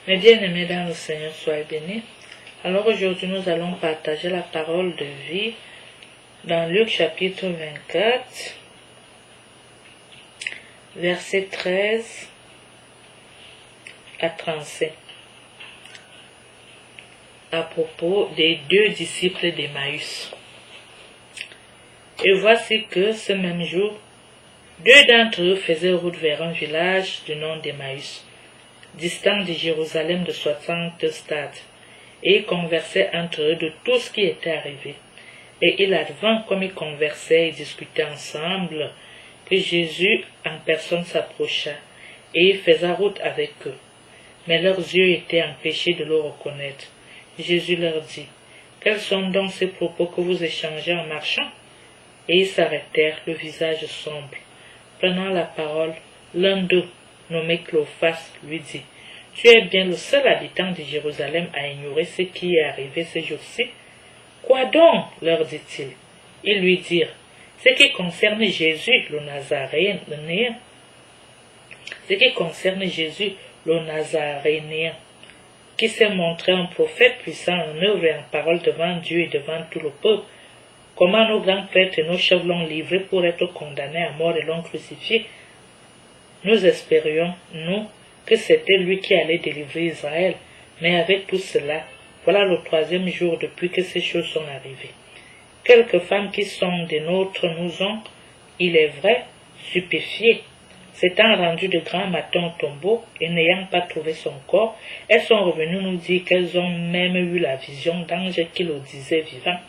Mes bien-aimés dans le Seigneur, soyez bénis. Alors aujourd'hui, nous allons partager la parole de vie dans Luc chapitre 24, versets 13 à 35, à propos des deux disciples d'Emmaüs. Et voici que ce même jour, deux d'entre eux faisaient route vers un village du nom d'Emmaüs, distant de Jérusalem de 60 stades, et ils conversaient entre eux de tout ce qui était arrivé. Et il advint, comme ils conversaient et discutaient ensemble, que Jésus en personne s'approcha, et il faisait route avec eux. Mais leurs yeux étaient empêchés de le reconnaître. Jésus leur dit, « Quels sont donc ces propos que vous échangez en marchant ?» Et ils s'arrêtèrent, le visage sombre. Prenant la parole, l'un d'eux, nommé Cléophas, lui dit, « Tu es bien le seul habitant de Jérusalem à ignorer ce qui est arrivé ces jours-ci. » « Quoi donc ?» leur dit-il. Ils lui dirent, « Ce qui concerne Jésus, le Nazaréen, qui s'est montré un prophète puissant en œuvre et en parole devant Dieu et devant tout le peuple. Comment nos grands prêtres et nos chefs l'ont livré pour être condamnés à mort et l'ont crucifié. Nous espérions, nous, que c'était lui qui allait délivrer Israël, mais avec tout cela, voilà le troisième jour depuis que ces choses sont arrivées. Quelques femmes qui sont des nôtres nous ont, il est vrai, stupéfiés. S'étant rendues de grand matin au tombeau et n'ayant pas trouvé son corps, elles sont revenues nous dire qu'elles ont même eu la vision d'anges qui le disaient vivant.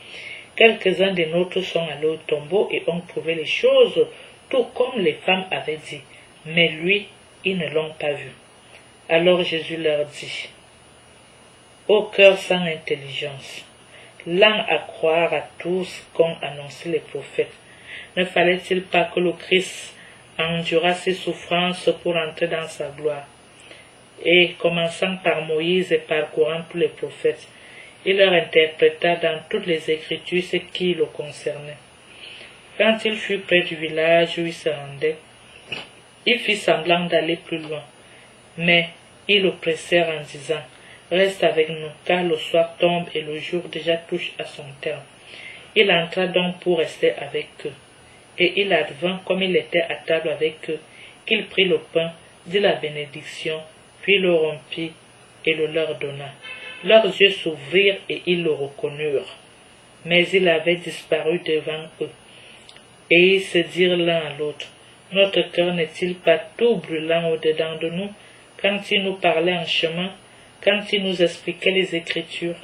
Quelques-uns des nôtres sont allés au tombeau et ont trouvé les choses, tout comme les femmes avaient dit. Mais lui, ils ne l'ont pas vu. Alors Jésus leur dit, ô cœur sans intelligence, lent à croire à tout ce qu'ont annoncé les prophètes, ne fallait-il pas que le Christ endura ses souffrances pour entrer dans sa gloire? Et commençant par Moïse et parcourant tous les prophètes, il leur interpréta dans toutes les Écritures ce qui le concernait. Quand il fut près du village où il se rendait, il fit semblant d'aller plus loin, mais ils le pressèrent en disant, « Reste avec nous, car le soir tombe et le jour déjà touche à son terme. » Il entra donc pour rester avec eux. Et il advint, comme il était à table avec eux, qu'il prit le pain, dit la bénédiction, puis le rompit et le leur donna. Leurs yeux s'ouvrirent et ils le reconnurent. Mais il avait disparu devant eux. Et ils se dirent l'un à l'autre, « Notre cœur n'est-il pas tout brûlant au-dedans de nous, quand il nous parlait en chemin, quand il nous expliquait les Écritures ?»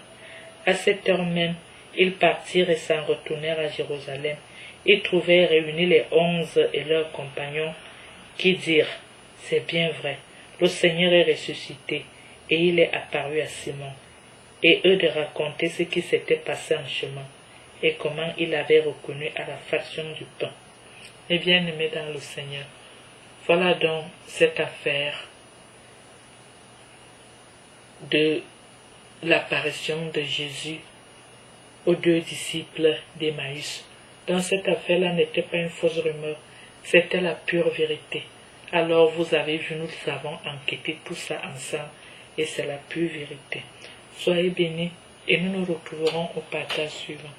À cette heure même, ils partirent et s'en retournèrent à Jérusalem. Ils trouvèrent réunis les 11 et leurs compagnons, qui dirent, « C'est bien vrai, le Seigneur est ressuscité, et il est apparu à Simon. » Et eux de raconter ce qui s'était passé en chemin, et comment il avait reconnu à la fraction du pain. Et bien-aimés dans le Seigneur, voilà donc cette affaire de l'apparition de Jésus aux deux disciples d'Emmaüs. Dans cette affaire-là n'était pas une fausse rumeur, c'était la pure vérité. Alors vous avez vu, nous avons enquêté tout ça ensemble, et c'est la pure vérité. Soyez bénis, et nous nous retrouverons au partage suivant.